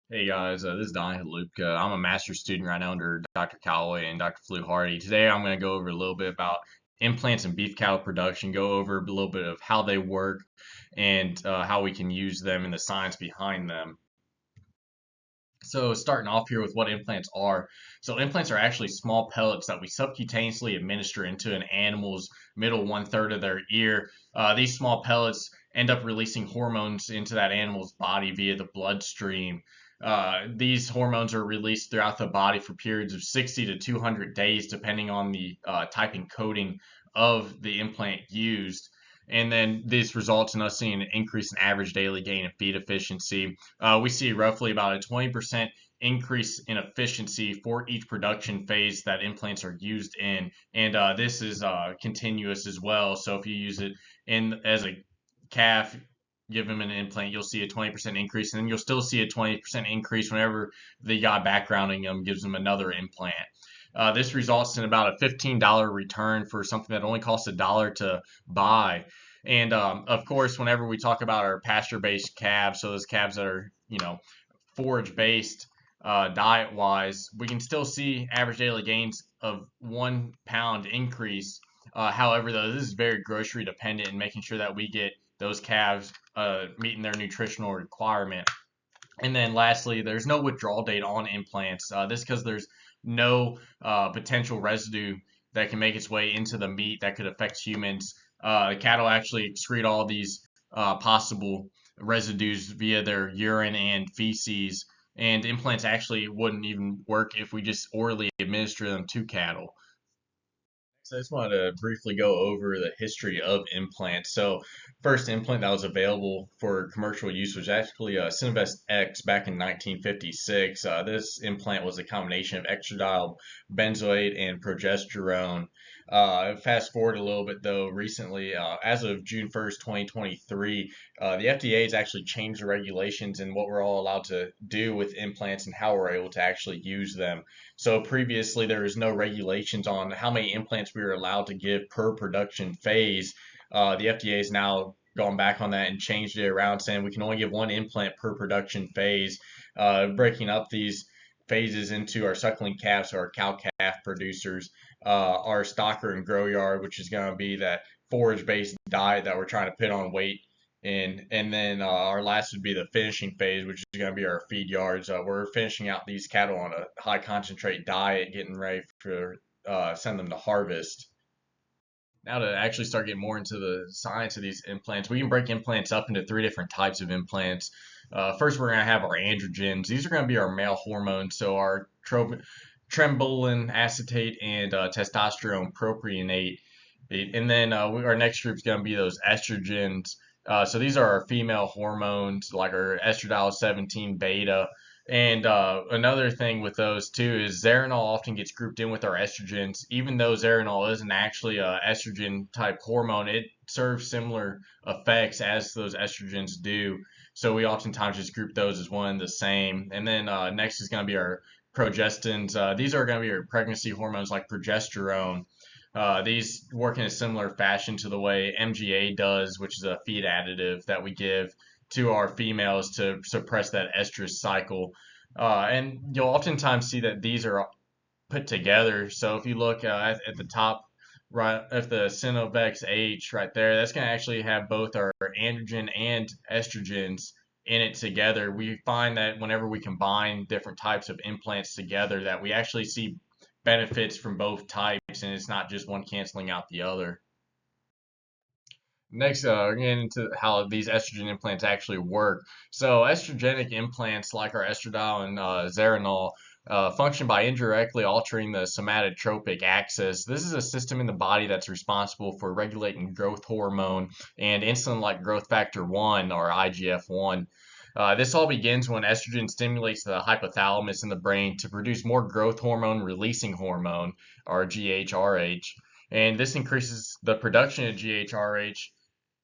Hey guys, this is Donnie Halupka. I'm a master's student right now under Dr. Calloway and Dr. Fluharty. Today I'm going to go over a little bit about implants and beef cattle production, go over a little bit of how they work and how we can use them and the science behind them. So starting off here with what implants are. So implants are actually small pellets that we subcutaneously administer into an animal's middle one-third of their ear. These small pellets end up releasing hormones into that animal's body via the bloodstream. These hormones are released throughout the body for periods of 60 to 200 days, depending on the type and coating of the implant used. And then this results in us seeing an increase in average daily gain in feed efficiency. We see roughly about a 20% increase in efficiency for each production phase that implants are used in. And this is continuous as well. So if you use it in as a calf, give him an implant, you'll see a 20% increase, and then you'll still see a 20% increase whenever the guy backgrounding him gives him another implant. This results in about a $15 return for something that only costs $1 to buy. And of course, whenever we talk about our pasture-based calves, so those calves that are, forage-based diet-wise, we can still see average daily gains of 1 pound increase. However, though, this is very grocery dependent and making sure that we get those calves meeting their nutritional requirement. And then lastly, there's no withdrawal date on implants. This because there's no potential residue that can make its way into the meat that could affect humans. The cattle actually excrete all these possible residues via their urine and feces, and implants actually wouldn't even work if we just orally administer them to cattle. So I just wanted to briefly go over the history of implants. So first implant that was available for commercial use was actually a Cinevest X back in 1956. This implant was a combination of estradiol benzoate and progesterone. Fast forward a little bit though, recently, as of June 1st, 2023, the FDA has actually changed the regulations and what we're all allowed to do with implants and how we're able to actually use them. So previously there was no regulations on how many implants we were allowed to give per production phase. The FDA has now gone back on that and changed it around, saying we can only give one implant per production phase, breaking up these phases into our suckling calves, so our cow calf producers, our stocker and grow yard, which is going to be that forage-based diet that we're trying to put on weight and then our last would be the finishing phase, which is going to be our feed yards. We're finishing out these cattle on a high concentrate diet, getting ready for send them to harvest. Now to actually start getting more into the science of these implants, we can break implants up into three different types of implants. First, we're going to have our androgens. These are going to be our male hormones, so our trembolin acetate and testosterone propionate. And then our next group is going to be those estrogens. So these are our female hormones, like our estradiol 17 beta. And another thing with those too is Zeranol often gets grouped in with our estrogens, even though Zeranol isn't actually a estrogen type hormone. It serves similar effects as those estrogens do. So we oftentimes just group those as one and the same. And then next is going to be our progestins. These are going to be our pregnancy hormones like progesterone. These work in a similar fashion to the way MGA does, which is a feed additive that we give to our females to suppress that estrus cycle. And you'll oftentimes see that these are put together. So if you look at the top right of the Sinovex H right there, that's going to actually have both our androgen and estrogens in it together. We find that whenever we combine different types of implants together, that we actually see benefits from both types, and it's not just one canceling out the other. Next, we're getting into how these estrogen implants actually work. So, estrogenic implants like our estradiol and Zeranol function by indirectly altering the somatotropic axis. This is a system in the body that's responsible for regulating growth hormone and insulin like growth factor 1 or IGF-1. This all begins when estrogen stimulates the hypothalamus in the brain to produce more growth hormone releasing hormone, or GHRH. And this increases the production of GHRH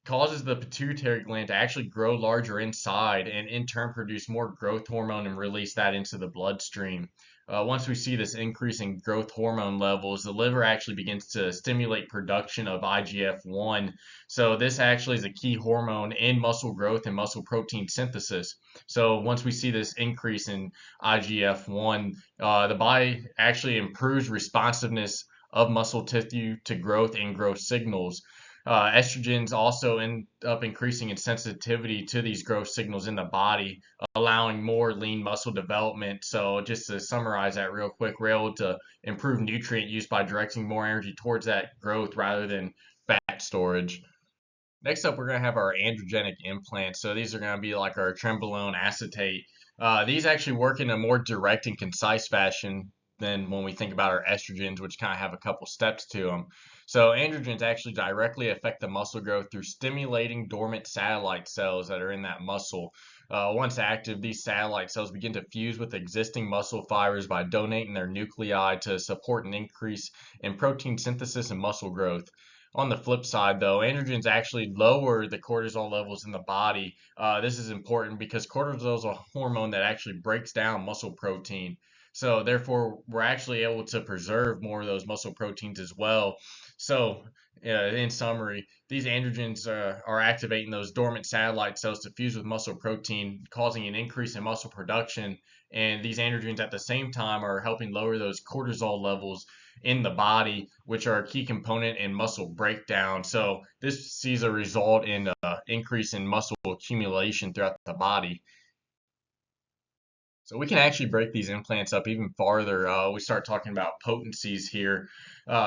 causes the pituitary gland to actually grow larger inside and in turn produce more growth hormone and release that into the bloodstream. Once we see this increase in growth hormone levels, the liver actually begins to stimulate production of IGF-1. So this actually is a key hormone in muscle growth and muscle protein synthesis. So once we see this increase in IGF-1, the body actually improves responsiveness of muscle tissue to growth and growth signals. Estrogens also end up increasing in sensitivity to these growth signals in the body, allowing more lean muscle development. So, just to summarize that real quick, we're able to improve nutrient use by directing more energy towards that growth rather than fat storage. Next up, we're going to have our androgenic implants. So these are going to be like our trenbolone acetate. These actually work in a more direct and concise fashion than when we think about our estrogens, which kind of have a couple steps to them. So androgens actually directly affect the muscle growth through stimulating dormant satellite cells that are in that muscle. Once active, these satellite cells begin to fuse with existing muscle fibers by donating their nuclei to support an increase in protein synthesis and muscle growth. On the flip side, though, androgens actually lower the cortisol levels in the body. This is important because cortisol is a hormone that actually breaks down muscle protein. So therefore, we're actually able to preserve more of those muscle proteins as well. So, in summary, these androgens are activating those dormant satellite cells to fuse with muscle protein, causing an increase in muscle production. And these androgens at the same time are helping lower those cortisol levels in the body, which are a key component in muscle breakdown. So this sees a result in increase in muscle accumulation throughout the body. So we can actually break these implants up even farther. We start talking about potencies here.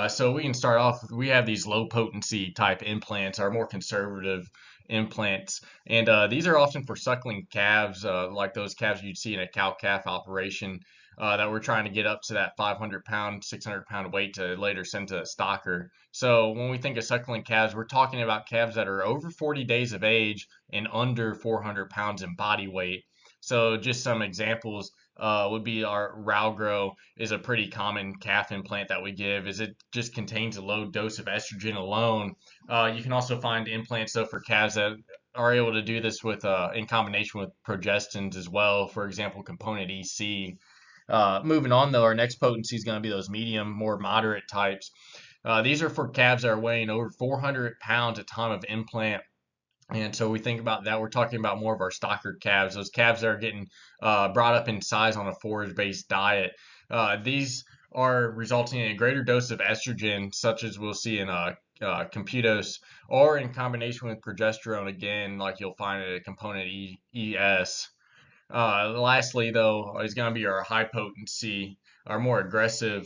So we can start off, we have these low potency type implants, our more conservative implants. And these are often for suckling calves, like those calves you'd see in a cow-calf operation that we're trying to get up to that 500-pound, 600-pound weight to later send to a stocker. So when we think of suckling calves, we're talking about calves that are over 40 days of age and under 400 pounds in body weight. So just some examples would be our Ralgro is a pretty common calf implant that we give. Is it just contains a low dose of estrogen alone. You can also find implants though for calves that are able to do this with in combination with progestins as well. For example, component EC. Moving on though, our next potency is going to be those medium, more moderate types. These are for calves that are weighing over 400 pounds at time of implant. And so we think about that, we're talking about more of our stocker calves, those calves that are getting brought up in size on a forage-based diet. These are resulting in a greater dose of estrogen, such as we'll see in Computos, or in combination with progesterone, again, like you'll find at a component ES. Lastly, though, is going to be our high potency, our more aggressive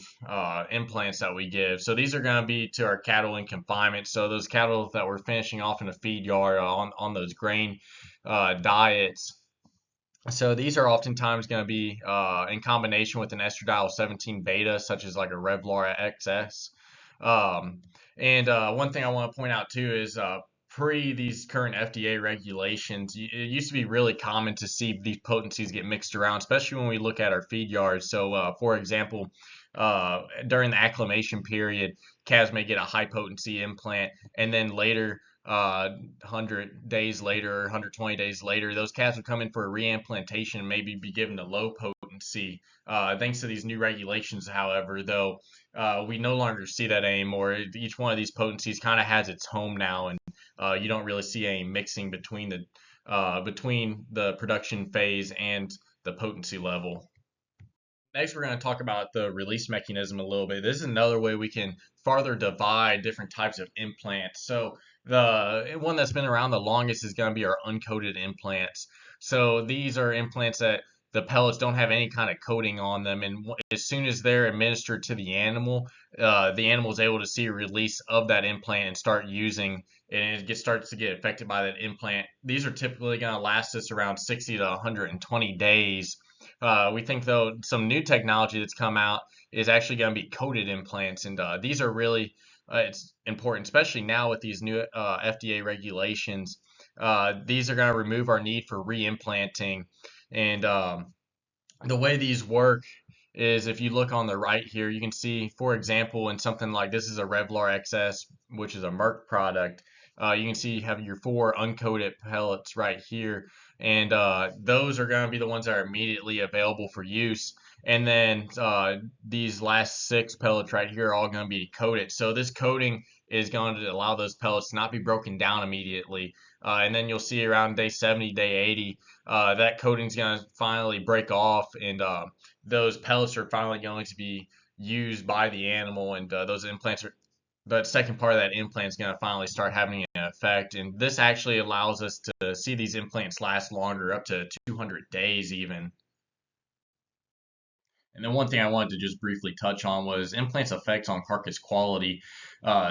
implants that we give. So these are going to be to our cattle in confinement. So those cattle that we're finishing off in a feed yard on those grain diets. So these are oftentimes going to be in combination with an estradiol 17 beta, such as like a Revlar XS. And one thing I want to point out too is pre these current FDA regulations, it used to be really common to see these potencies get mixed around, especially when we look at our feed yards. So, for example, during the acclimation period, calves may get a high potency implant, and then later, 100 days later, 120 days later, those calves would come in for a reimplantation and maybe be given a low potency. Thanks to these new regulations, however, though, we no longer see that anymore. Each one of these potencies kind of has its home now, and you don't really see any mixing between the production phase and the potency level. Next, we're going to talk about the release mechanism a little bit. This is another way we can farther divide different types of implants. So the one that's been around the longest is going to be our uncoated implants. So these are implants that the pellets don't have any kind of coating on them, and as soon as they're administered to the animal is able to see a release of that implant and start using, and starts to get affected by that implant. These are typically going to last us around 60 to 120 days. We think though some new technology that's come out is actually going to be coated implants, and these are really it's important, especially now with these new FDA regulations. These are going to remove our need for reimplanting, and the way these work is if you look on the right here, you can see, for example, in something like this is a Revlar XS, which is a Merck product. You can see you have your 4 uncoated pellets right here, and those are going to be the ones that are immediately available for use. And then these last 6 pellets right here are all going to be coated. So this coating is going to allow those pellets to not be broken down immediately. And then you'll see around day 70, day 80, that coating's going to finally break off, and those pellets are finally going to be used by the animal, and those implants are that second part of that implant is going to finally start having an effect. And this actually allows us to see these implants last longer, up to 200 days even. And then one thing I wanted to just briefly touch on was implants' effects on carcass quality.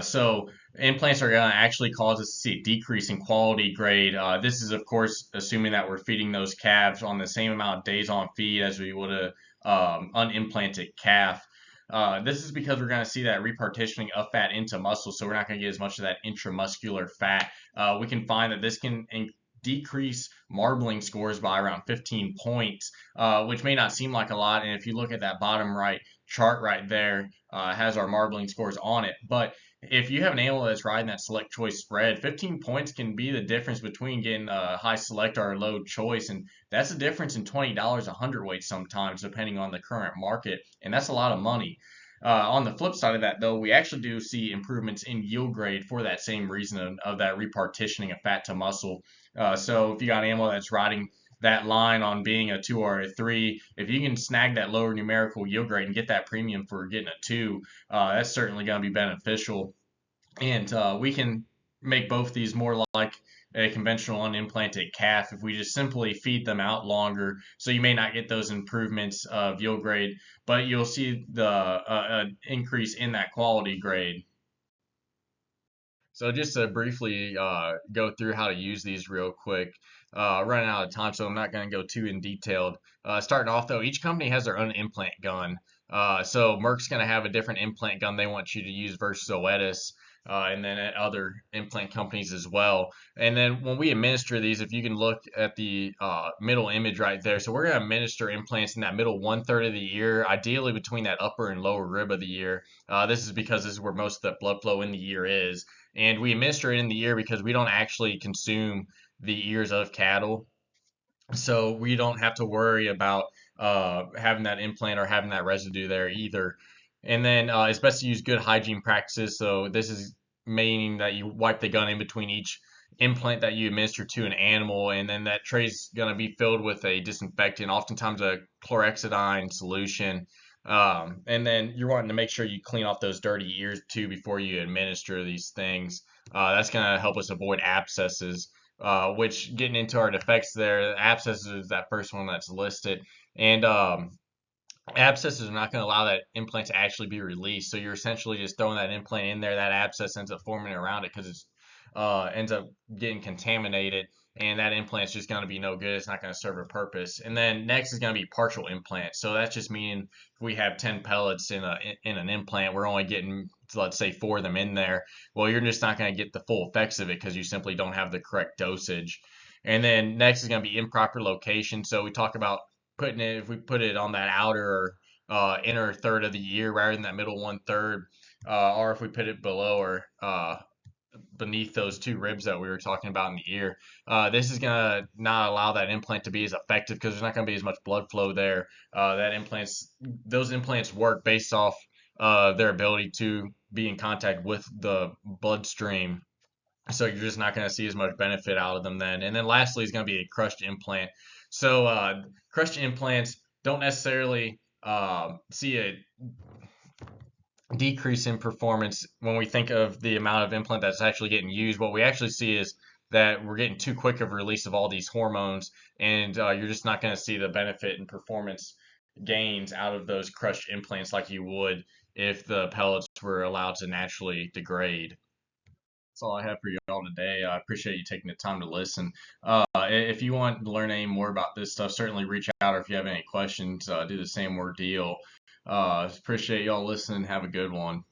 So implants are going to actually cause us to see a decrease in quality grade. This is, of course, assuming that we're feeding those calves on the same amount of days on feed as we would a unimplanted calf. This is because we're going to see that repartitioning of fat into muscle, so we're not going to get as much of that intramuscular fat. We can find that this can decrease marbling scores by around 15 points, which may not seem like a lot. And if you look at that bottom right chart right there, has our marbling scores on it. But if you have an animal that's riding that select choice spread, 15 points can be the difference between getting a high select or a low choice. And that's a difference in $20 a hundredweight sometimes, depending on the current market. And that's a lot of money. On the flip side of that, though, we actually do see improvements in yield grade for that same reason of that repartitioning of fat to muscle. So if you got an animal that's riding that line on being a 2 or a 3, if you can snag that lower numerical yield grade and get that premium for getting a 2, that's certainly going to be beneficial. And we can make both these more like a conventional unimplanted calf if we just simply feed them out longer. So you may not get those improvements of yield grade, but you'll see the increase in that quality grade. So just to briefly go through how to use these real quick, running out of time, so I'm not going to go too in detailed. Starting off though, each company has their own implant gun. So Merck's going to have a different implant gun they want you to use versus Zoetis, and then at other implant companies as well. And then when we administer these, if you can look at the middle image right there, so we're going to administer implants in that middle 1/3 of the ear, ideally between that upper and lower rib of the ear. This is because this is where most of the blood flow in the ear is. And we administer it in the ear because we don't actually consume the ears of cattle. So we don't have to worry about having that implant or having that residue there either. And then it's best to use good hygiene practices. So this is meaning that you wipe the gun in between each implant that you administer to an animal, and then that tray is going to be filled with a disinfectant, oftentimes a chlorhexidine solution. And then you're wanting to make sure you clean off those dirty ears too before you administer these things. That's going to help us avoid abscesses, which getting into our defects there, abscesses is that first one that's listed. And abscesses are not going to allow that implant to actually be released. So you're essentially just throwing that implant in there. That abscess ends up forming around it because it ends up getting contaminated, and that implant's just going to be no good. It's not going to serve a purpose. And then next is going to be partial implant. So that's just meaning if we have 10 pellets in an implant, we're only getting, let's say, 4 of them in there. Well, you're just not going to get the full effects of it because you simply don't have the correct dosage. And then next is going to be improper location. So we talk about putting it, if we put it on that outer or inner third of the ear rather than that middle 1/3, or if we put it below or beneath those 2 ribs that we were talking about in the ear. This is going to not allow that implant to be as effective because there's not going to be as much blood flow there. Those implants work based off their ability to be in contact with the bloodstream. So you're just not going to see as much benefit out of them then. And then lastly is going to be a crushed implant. So crushed implants don't necessarily see a decrease in performance when we think of the amount of implant that's actually getting used. What we actually see is that we're getting too quick of a release of all these hormones, and you're just not going to see the benefit and performance gains out of those crushed implants like you would if the pellets were allowed to naturally degrade. That's all I have for you all today. I appreciate you taking the time to listen. If you want to learn any more about this stuff, certainly reach out, or if you have any questions, do the same ordeal. Appreciate y'all listening. Have a good one.